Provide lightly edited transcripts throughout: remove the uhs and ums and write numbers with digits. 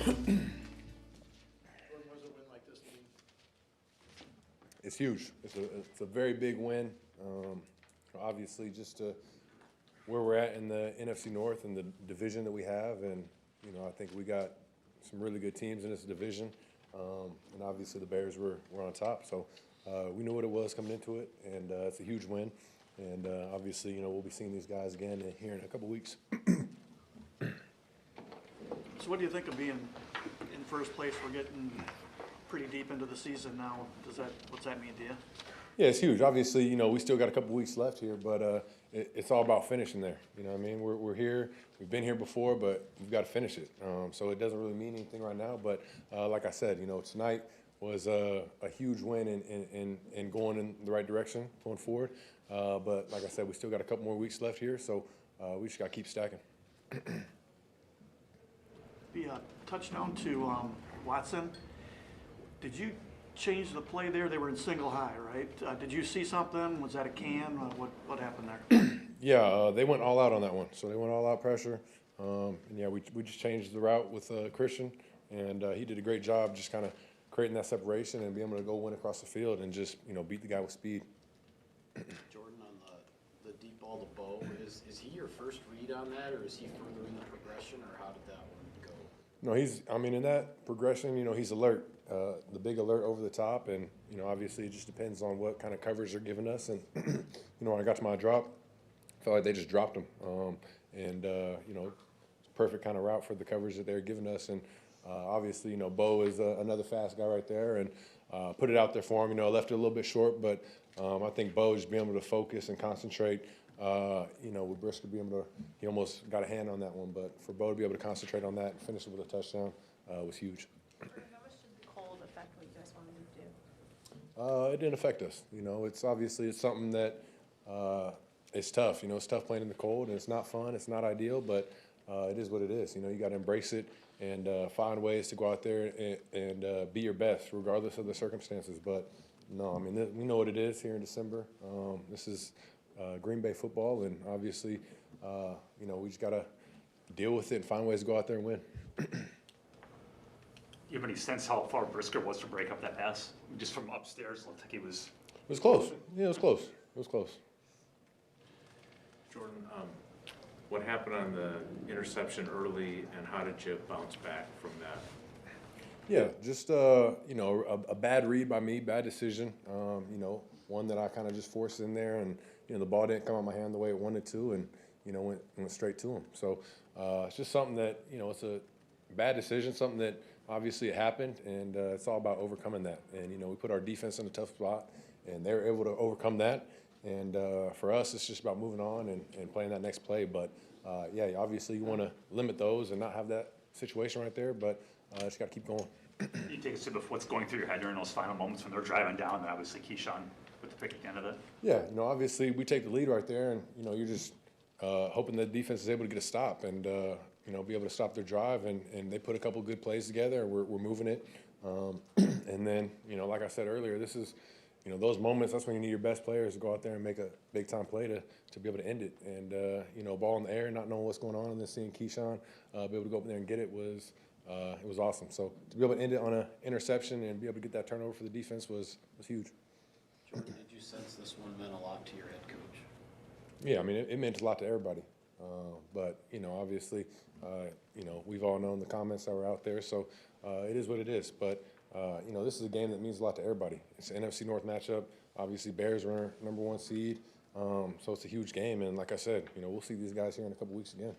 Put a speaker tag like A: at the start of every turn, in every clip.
A: What does a win like this mean?
B: It's huge. It's a very big win. Obviously, just where we're at in the NFC North and the division that we have, and I think we got some really good teams in this division, and obviously the Bears were on top. So we knew what it was coming into it, and it's a huge win. And obviously, we'll be seeing these guys again here in a couple weeks.
A: So what do you think of being in first place? We're getting pretty deep into the season now. What's that mean to you?
B: Yeah, it's huge. Obviously, we still got a couple weeks left here, but it's all about finishing there. You know what I mean? We're here. We've been here before, but we've got to finish it. So it doesn't really mean anything right now. But like I said, tonight was a huge win and going in the right direction going forward. But like I said, we still got a couple more weeks left here, so we just got to keep stacking.
A: The touchdown to Watson. Did you change the play there? They were in single high, right? Did you see something? Was that a can? What happened there?
B: Yeah, they went all out on that one. So they went all out pressure. And yeah, we just changed the route with Christian, and he did a great job just kind of creating that separation and being able to go win across the field and just beat the guy with speed.
C: Jordan, on the deep ball to Bo, is he your first read on that, or is he further in the progression, or how did that one go?
B: No, in that progression, he's alert. The big alert over the top, and obviously it just depends on what kind of coverage they're giving us. And when I got to my drop, I felt like they just dropped him, and it's a perfect kind of route for the coverage that they're giving us. And obviously, Bo is another fast guy right there, and put it out there for him. I left it a little bit short, but I think Bo just being able to focus and concentrate. With Brisker being able to, he almost got a hand on that one, but for Bo to be able to concentrate on that and finish it with a touchdown was huge.
D: How much did the cold affect what you guys wanted to do?
B: It didn't affect us. It's something that it's tough. It's tough playing in the cold, and it's not fun. It's not ideal, but it is what it is. You got to embrace it and find ways to go out there and be your best, regardless of the circumstances. But no, we know what it is here in December. This is Green Bay football, and obviously, we just got to deal with it and find ways to go out there and win.
E: Do you have any sense how far Brisker was to break up that pass? Just from upstairs, it looked like he was.
B: It was close. Yeah, it was close. It was close.
F: Jordan, what happened on the interception early, and how did you bounce back from that?
B: Yeah, just a bad read by me, bad decision. One that I kind of just forced in there, and the ball didn't come out of my hand the way it wanted to, and went straight to him. So it's just something that it's a bad decision, something that obviously it happened, and it's all about overcoming that. And we put our defense in a tough spot, and they were able to overcome that. And for us, it's just about moving on and playing that next play. But yeah, obviously you want to limit those and not have that situation right there, but just got to keep going.
E: You take us to what's going through your head during those final moments when they're driving down, and obviously Keyshawn with the pick at the end of it.
B: Yeah, obviously we take the lead right there, and you're just hoping the defense is able to get a stop and be able to stop their drive, and they put a couple good plays together, and we're moving it. And then like I said earlier, this is those moments. That's when you need your best players to go out there and make a big time play to be able to end it. And ball in the air, not knowing what's going on, and then seeing Keyshawn be able to go up there and get it was awesome. So to be able to end it on an interception and be able to get that turnover for the defense was huge.
C: Jordan, did you sense this one meant a lot to your head coach?
B: Yeah, it meant a lot to everybody. But obviously, we've all known the comments that were out there, so it is what it is. But this is a game that means a lot to everybody. It's an NFC North matchup. Obviously, Bears are number 1 seed, so it's a huge game. And like I said, we'll see these guys here in a couple weeks again.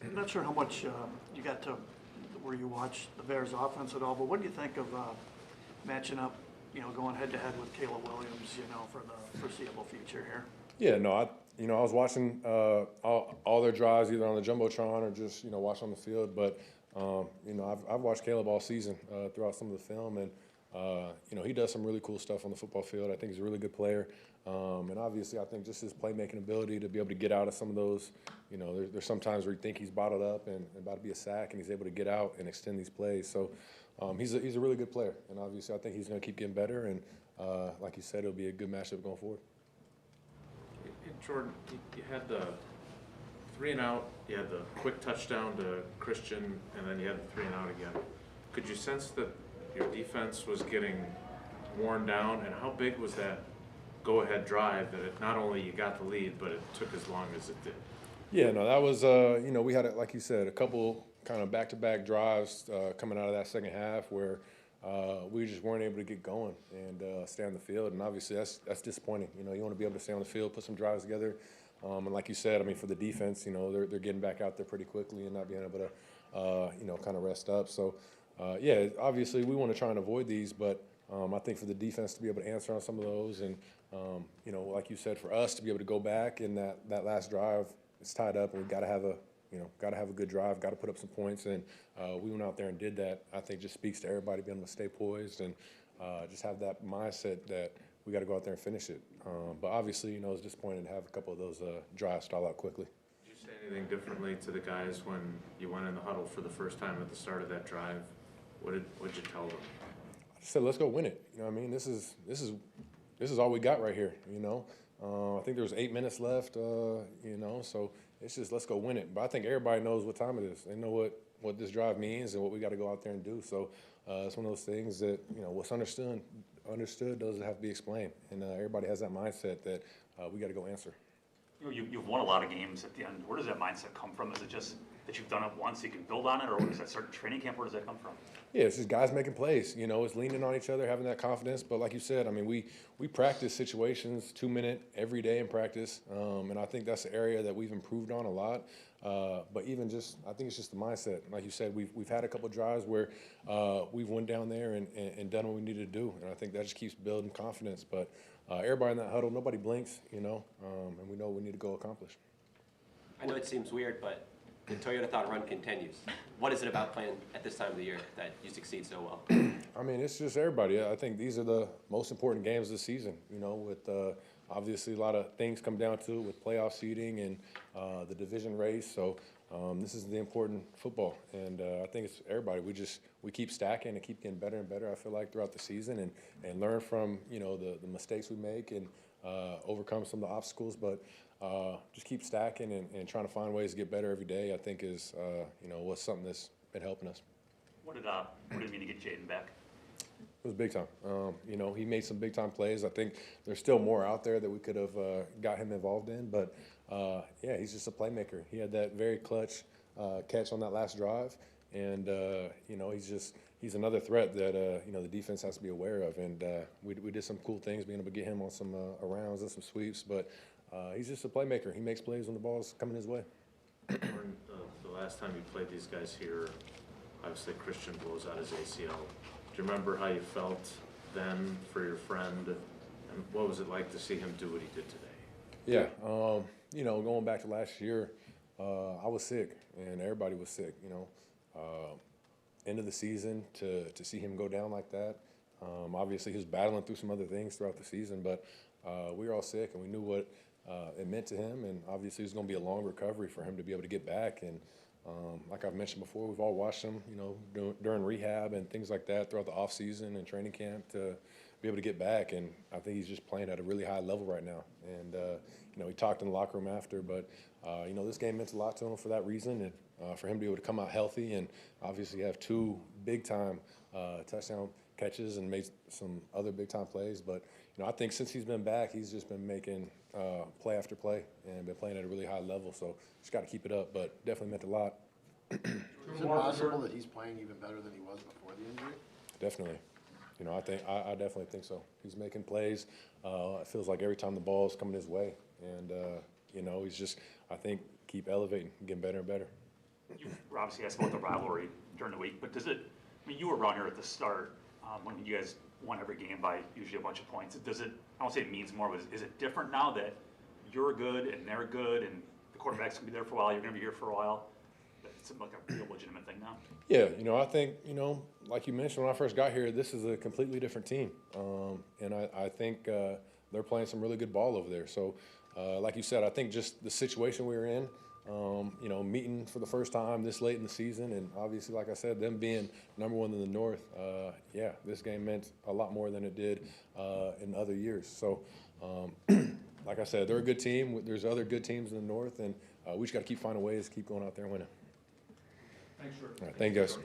A: I'm not sure how much you got to where you watch the Bears offense at all, but what do you think of matching up, going head-to-head with Caleb Williams, for the foreseeable future here?
B: Yeah, no, I was watching all their drives either on the Jumbotron or just, watching on the field. But, I've watched Caleb all season throughout some of the film, and, he does some really cool stuff on the football field. I think he's a really good player. And obviously, I think just his playmaking ability to be able to get out of some of those, there's some times where you think he's bottled up and about to be a sack, and he's able to get out and extend these plays. So he's a really good player, and obviously I think he's going to keep getting better. And like you said, it'll be a good matchup going forward.
F: And Jordan, you had the 3 and out, you had the quick touchdown to Christian, and then you had the 3 and out again. Could you sense that your defense was getting worn down, and how big was that go-ahead drive that it, not only you got the lead, but it took as long as it did?
B: Yeah, no, that was, we had, like you said, a couple kind of back-to-back drives coming out of that second half where we just weren't able to get going and stay on the field. And obviously that's disappointing. You want to be able to stay on the field, put some drives together. And like you said, for the defense, they're getting back out there pretty quickly and not being able to, kind of rest up. So, obviously we want to try and avoid these, but I think for the defense to be able to answer on some of those and, like you said, for us to be able to go back in that last drive, it's tied up and we've got to have a good drive, got to put up some points, and we went out there and did that. I think just speaks to everybody being able to stay poised and just have that mindset that we got to go out there and finish it. But obviously, it's disappointing to have a couple of those drives stall out quickly.
F: Did you say anything differently to the guys when you went in the huddle for the first time at the start of that drive? What'd you tell them?
B: I just said, let's go win it. This is all we got right here. I think there was 8 minutes left. So it's just let's go win it. But I think everybody knows what time it is. They know what this drive means and what we got to go out there and do. So it's one of those things that what's understood doesn't have to be explained, and everybody has that mindset that we got to go answer.
E: You've won a lot of games at the end. Where does that mindset come from? Is it just that you've done it once, you can build on it, or does that start in training camp? Where does that come from?
B: Yeah, it's just guys making plays. It's leaning on each other, having that confidence. But like you said, we practice situations 2-minute every day in practice, and I think that's the area that we've improved on a lot. But even I think it's just the mindset. Like you said, we've had a couple drives where we've went down there and done what we needed to do, and I think that just keeps building confidence. But everybody in that huddle, nobody blinks, and we know what we need to go accomplish.
G: I know it seems weird, but the Toyota-thon run continues. What is it about playing at this time of the year that you succeed so well?
B: It's just everybody. I think these are the most important games of the season, with obviously a lot of things come down to it with playoff seeding and the division race. So this is the important football. And I think it's everybody. We keep stacking and keep getting better and better, I feel like, throughout the season and learn from, the mistakes we make and overcome some of the obstacles. But just keep stacking and trying to find ways to get better every day, I think is, what's something that's been helping us.
E: What did it mean to get Jaden back?
B: It was big time. He made some big time plays. I think there's still more out there that we could have got him involved in, but he's just a playmaker. He had that very clutch catch on that last drive, and he's another threat that the defense has to be aware of. And we did some cool things, being able to get him on some rounds and some sweeps, but he's just a playmaker. He makes plays when the ball's coming his way.
F: Jordan, the last time you played these guys here, obviously Christian blows out his ACL. Do you remember how you felt then for your friend, and what was it like to see him do what he did today?
B: Yeah, going back to last year, I was sick, and everybody was sick. End of the season to see him go down like that. Obviously, he was battling through some other things throughout the season, but we were all sick, and we knew what it meant to him, and obviously it was going to be a long recovery for him to be able to get back. And like I've mentioned before, we've all watched him, during rehab and things like that throughout the off season and training camp to be able to get back. And I think he's just playing at a really high level right now. And he talked in the locker room after, but this game meant a lot to him for that reason, and for him to be able to come out healthy and obviously have 2 big time touchdown catches and made some other big time plays. But I think since he's been back, he's just been making play after play and been playing at a really high level. So just got to keep it up, but definitely meant a lot.
H: Is it possible that he's playing even better than he was before the injury?
B: Definitely. I definitely think so. He's making plays. It feels like every time the ball's coming his way. And, he's just, I think, keep elevating, getting better and better.
E: You were obviously asked about the rivalry during the week, but you were around here at the start when you guys won every game by usually a bunch of points. I don't say it means more, but is it different now that you're good and they're good and the quarterback's going to be there for a while, you're going to be here for a while? It's like a real legitimate thing now. Yeah,
B: I think, like you mentioned, when I first got here, this is a completely different team. And I think they're playing some really good ball over there. So, like you said, I think just the situation we were in, meeting for the first time this late in the season, and obviously, like I said, them being number 1 in the North, this game meant a lot more than it did in other years. So, like I said, they're a good team. There's other good teams in the North, and we just got to keep finding ways, keep going out there and winning.
E: Thanks, Jordan.
B: All right, thank you, guys.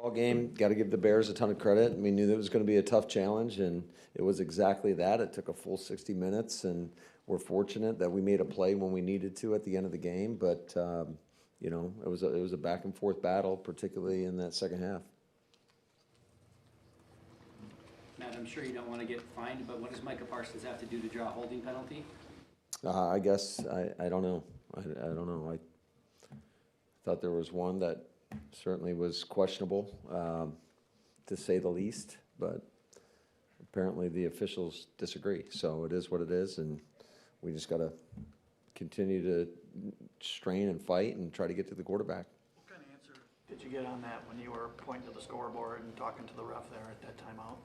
I: Ball game, got to give the Bears a ton of credit. We knew that it was going to be a tough challenge, and it was exactly that. It took a full 60 minutes, and we're fortunate that we made a play when we needed to at the end of the game. But you know, it was a back and forth battle, particularly in that second half.
C: Matt,
J: I'm sure you don't want to get fined, but what does Micah Parsons have to do to draw a holding penalty?
I: I guess, I don't know. I don't know. I thought there was one that certainly was questionable, to say the least, but apparently the officials disagree. So it is what it is, and we just got to continue to strain and fight and try to get to the quarterback.
A: What kind of answer did you get on that when you were pointing to the scoreboard and talking to the ref there at that timeout?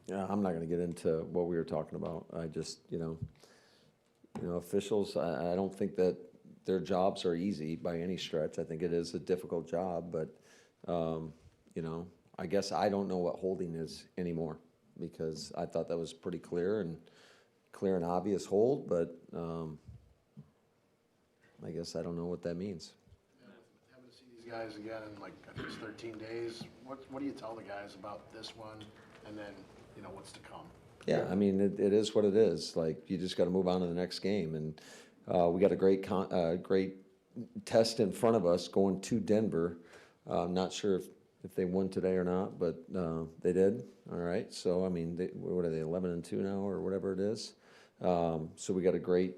I: Yeah, I'm not going to get into what we were talking about. I just, officials, I don't think that their jobs are easy by any stretch. I think it is a difficult job, but, I guess I don't know what holding is anymore, because I thought that was pretty clear and obvious hold, but I guess I don't know what that means.
H: Having to see these guys again in I think it's 13 days, what do you tell the guys about this one, and then, what's to come?
I: Yeah, I mean, it is what it is. You just got to move on to the next game, and we got a great test in front of us going to Denver. Not sure if they won today or not, but they did. All right, so I mean, what are they, 11-2 now or whatever it is? So we got a great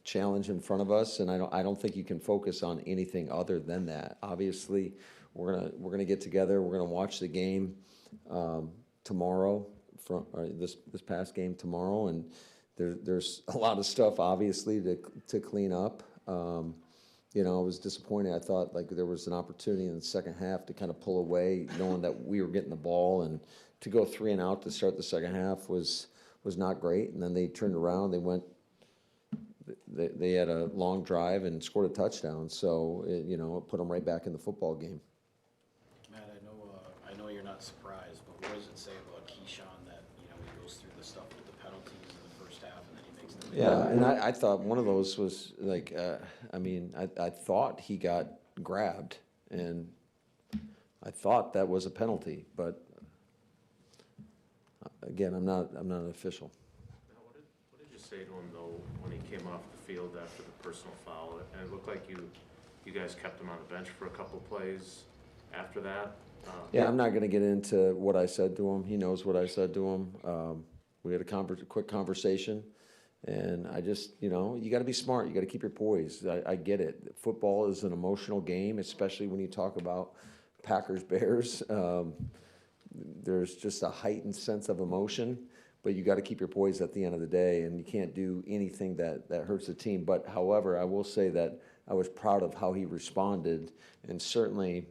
I: challenge in front of us, and I don't think you can focus on anything other than that. Obviously, we're gonna get together. We're gonna watch the game tomorrow. This past game tomorrow, and there's a lot of stuff obviously to clean up. I was disappointed. I thought there was an opportunity in the second half to kind of pull away, knowing that we were getting the ball, and to go 3 and out to start the second half was not great. And then they turned around. They had a long drive and scored a touchdown. So it put them right back in the football game.
C: Matt, I know you're not surprised, but what does it say about Keyshawn that he goes through the stuff with the penalties in the first half and then he makes them?
I: Yeah, and I thought one of those was I thought he got grabbed, and I thought that was a penalty, but again, I'm not an official.
F: Now, what did you say to him though when he came off the field after the personal foul? And it looked like you guys kept him on the bench for a couple plays after that.
I: Yeah, I'm not going to get into what I said to him. He knows what I said to him. We had a quick conversation, and I just, you got to be smart. You got to keep your poise. I get it. Football is an emotional game, especially when you talk about Packers-Bears. There's just a heightened sense of emotion, but you got to keep your poise at the end of the day, and you can't do anything that hurts the team. But however, I will say that I was proud of how he responded, and certainly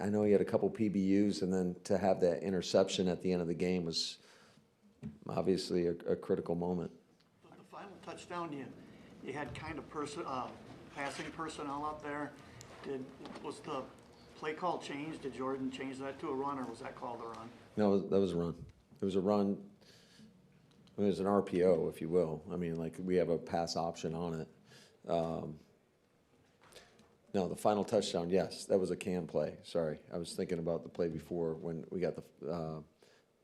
I: I know he had a couple PBUs, and then to have that interception at the end of the game was obviously a critical moment.
A: The final touchdown, you had kind of passing personnel out there. Was the play call changed? Did Jordan change that to a run, or was that called a run?
I: No, that was a run. It was a run. It was an RPO, if you will. I mean, we have a pass option on it. No, the final touchdown, yes, that was a can play. Sorry, I was thinking about the play before when we got the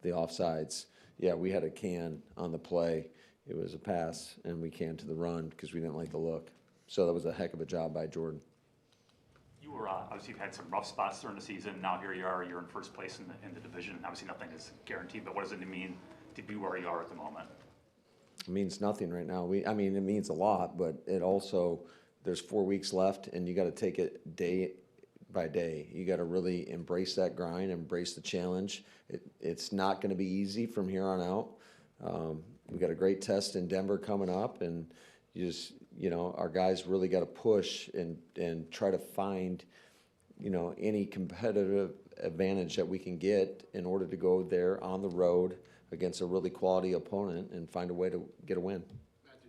I: offsides. Yeah, we had a can on the play. It was a pass, and we canned to the run because we didn't like the look. So that was a heck of a job by Jordan.
E: You were, obviously you've had some rough spots during the season. Now here you are, you're in first place in the division. Obviously nothing is guaranteed, but what does it mean to be where you are at the moment?
I: It means nothing right now. It means a lot, but it also, there's 4 weeks left, and you got to take it day by day. You got to really embrace that grind, embrace the challenge. It's not going to be easy from here on out. We got a great test in Denver coming up, and our guys really got to push and try to find, any competitive advantage that we can get in order to go there on the road against a really quality opponent and find a way to get a win.
H: Matt,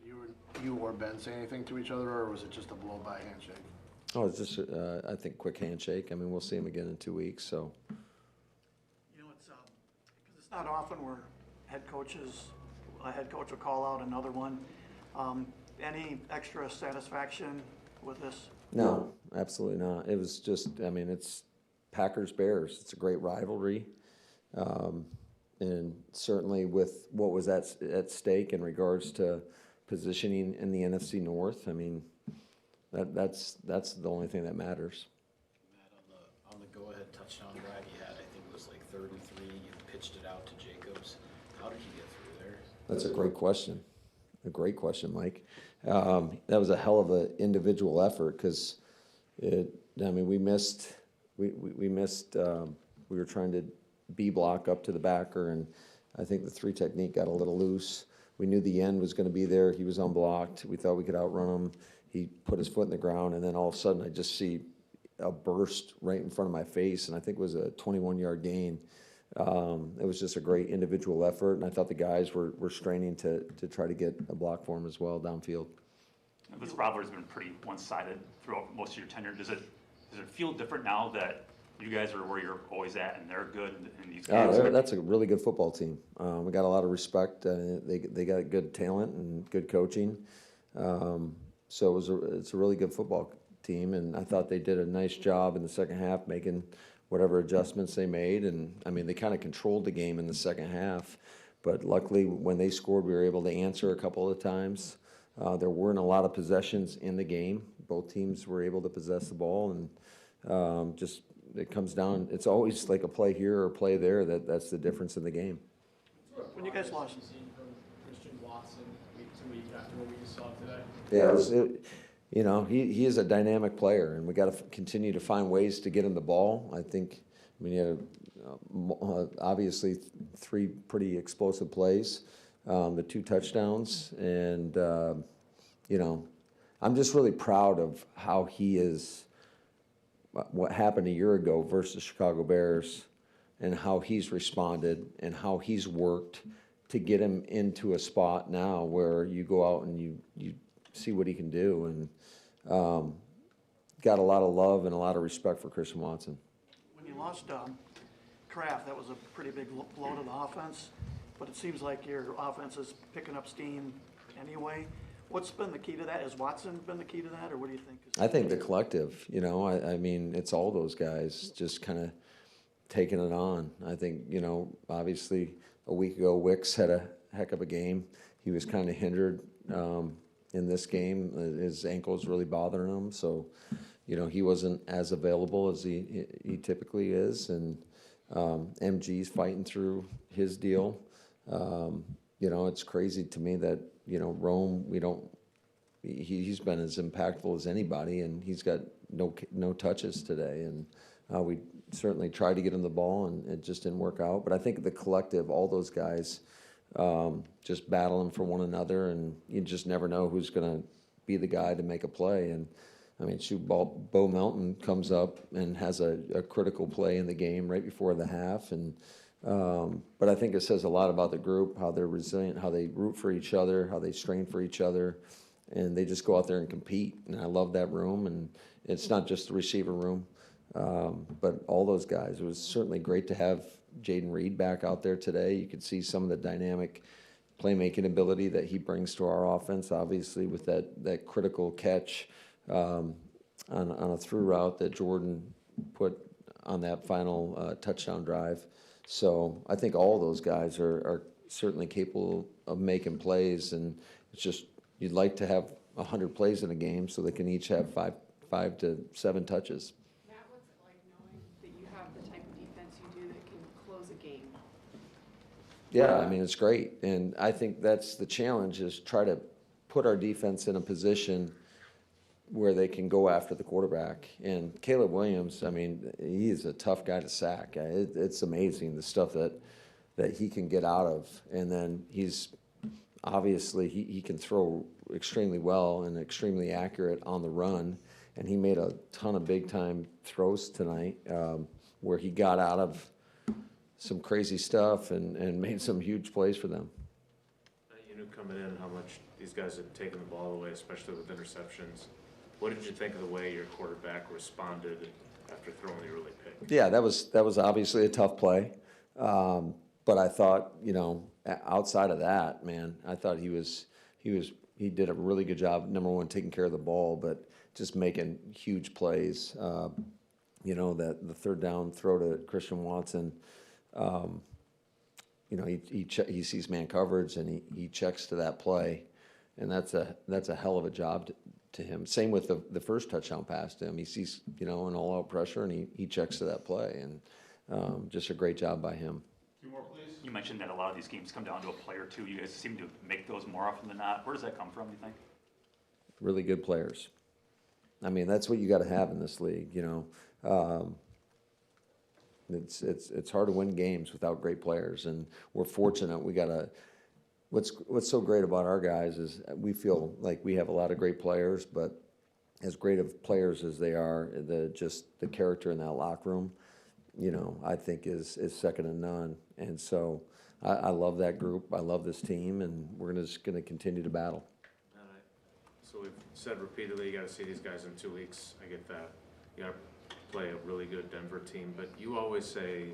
H: did you or Ben say anything to each other, or was it just a blow-by handshake?
I: Oh, it's just, I think, quick handshake. I mean, we'll see him again in 2 weeks, so.
A: It's because it's not often where a head coach will call out another one. Any extra satisfaction with this?
I: No, absolutely not. It was just, it's Packers-Bears. It's a great rivalry. And certainly with what was at stake in regards to positioning in the NFC North, that's the only thing that matters.
C: Matt, on the go-ahead touchdown drive you had, I think it was 33, you pitched it out to Jacobs. How did he
I: That's a great question. A great question, Mike. That was a hell of an individual effort because we missed, we were trying to B block up to the backer, and I think the 3 technique got a little loose. We knew the end was going to be there. He was unblocked. We thought we could outrun him. He put his foot in the ground, and then all of a sudden I just see a burst right in front of my face, and I think it was a 21-yard gain. It was just a great individual effort, and I thought the guys were straining to try to get a block for him as well downfield.
E: This rivalry's been pretty one-sided throughout most of your tenure. Does it feel different now that you guys are where you're always at and they're good and these guys?
I: That's a really good football team. We got a lot of respect. They got good talent and good coaching. So it's a really good football team, and I thought they did a nice job in the second half making whatever adjustments they made. And I mean, they kind of controlled the game in the second half, but luckily when they scored, we were able to answer a couple of times. There weren't a lot of possessions in the game. Both teams were able to possess the ball, and just it comes down. It's always like a play here or a play there. That's the difference in the game.
A: When you guys lost,
K: Christian Watson week to week after what we saw today.
I: Yeah, he is a dynamic player, and we got to continue to find ways to get him the ball. I think he had obviously 3 pretty explosive plays, the 2 touchdowns, and I'm just really proud of how he is. What happened a year ago versus Chicago Bears, and how he's responded and how he's worked to get him into a spot now where you go out and you see what he can do, and got a lot of love and a lot of respect for Christian Watson.
A: when you lost Kraft, that was a pretty big blow to the offense, but it seems like your offense is picking up steam anyway. What's been the key to that? Has Watson been the key to that, or what do you think?
I: I think the collective, I mean, it's all those guys just kind of taking it on. I think, obviously a week ago, Wicks had a heck of a game. He was kind of hindered in this game. His ankle was really bothering him, so, he wasn't as available as he typically is. And MG's fighting through his deal. It's crazy to me that, Rome, he's been as impactful as anybody, and he's got no touches today. And we certainly tried to get him the ball, and it just didn't work out. But I think the collective, all those guys, just battling for one another, and you just never know who's going to be the guy to make a play. And I mean, Bo Melton comes up and has a critical play in the game right before the half, and but I think it says a lot about the group, how they're resilient, how they root for each other, how they strain for each other, and they just go out there and compete. And I love that room, and it's not just the receiver room, but all those guys. It was certainly great to have Jaden Reed back out there today. You could see some of the dynamic playmaking ability that he brings to our offense, obviously with that critical catch on a through route that Jordan put on that final touchdown drive. So I think all those guys are certainly capable of making plays, and it's just you'd like to have 100 plays in a game so they can each have 5 to 7 touches.
D: Matt, what's it like knowing that you have the type of defense you do that can close a game?
I: Yeah, I mean, it's great. And I think that's the challenge, is try to put our defense in a position where they can go after the quarterback. And Caleb Williams, I mean, he is a tough guy to sack. It's amazing the stuff that he can get out of. And then he's obviously, he can throw extremely well and extremely accurate on the run. And he made a ton of big-time throws tonight where he got out of some crazy stuff and made some huge plays for them.
F: You knew coming in how much these guys had taken the ball away, especially with interceptions. What did you think of the way your quarterback responded after throwing the early pick?
I: Yeah, that was obviously a tough play, but I thought, outside of that, man, I thought he did a really good job. Number one, taking care of the ball, but just making huge plays. That the third down throw to Christian Watson. He sees man coverage and he checks to that play, and that's a hell of a job to him. Same with the first touchdown pass to him. He sees an all out pressure and he checks to that play, and just a great job by him.
K: 2 more, please.
E: You mentioned that a lot of these games come down to a play or two. You guys seem to make those more often than not. Where does that come from, you think?
I: Really good players. I mean, that's what you got to have in this league, you know. It's hard to win games without great players, and we're fortunate. We got a. What's so great about our guys is we feel like we have a lot of great players, but as great of players as they are, the character in that locker room, you know, I think is second to none. And so I love that group. I love this team, and we're just going to continue to battle.
F: All right. So we've said repeatedly, you got to see these guys in 2 weeks. I get that. You got to play a really good Denver team, but you always say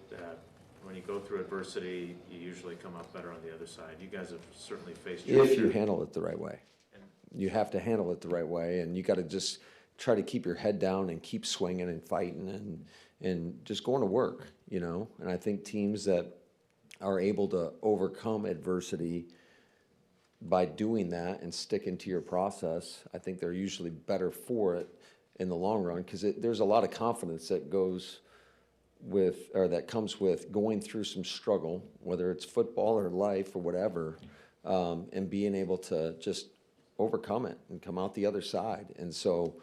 F: that when you go through adversity, you usually come out better on the other side. You guys have certainly faced your
I: If you handle it the right way. You have to handle it the right way, and you got to just try to keep your head down and keep swinging and fighting and just going to work, you know. And I think teams that are able to overcome adversity by doing that and sticking to your process, I think they're usually better for it in the long run, because there's a lot of confidence that goes with, or that comes with going through some struggle, whether it's football or life or whatever, and being able to just overcome it and come out the other side. And so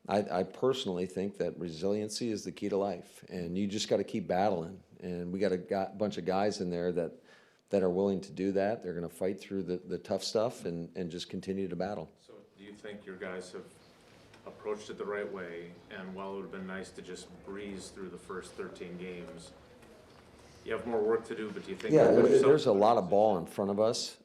I: I personally think that resiliency is the key to life, and you just got to keep battling. And we got a bunch of guys in there that are willing to do that. They're going to fight through the tough stuff and just continue to battle.
F: So do you think your guys have approached it the right way? And while it would have been nice to just breeze through the first 13 games, you have more work to do, but do you think...
I: Yeah, there's a lot of ball in front of us.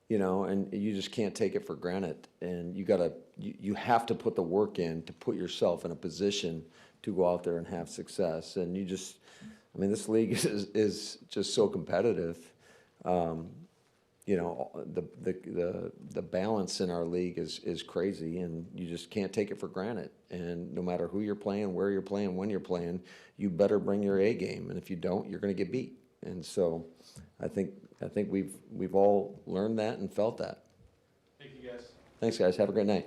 I: You know, and you just can't take it for granted. And you have to put the work in to put yourself in a position to go out there and have success. And I mean, this league is just so competitive. You know, the balance in our league is crazy, and you just can't take it for granted. And no matter who you're playing, where you're playing, when you're playing, you better bring your A game. And if you don't, you're going to get beat. And so I think we've all learned that and felt that.
K: Thank you, guys.
I: Thanks, guys. Have a great night.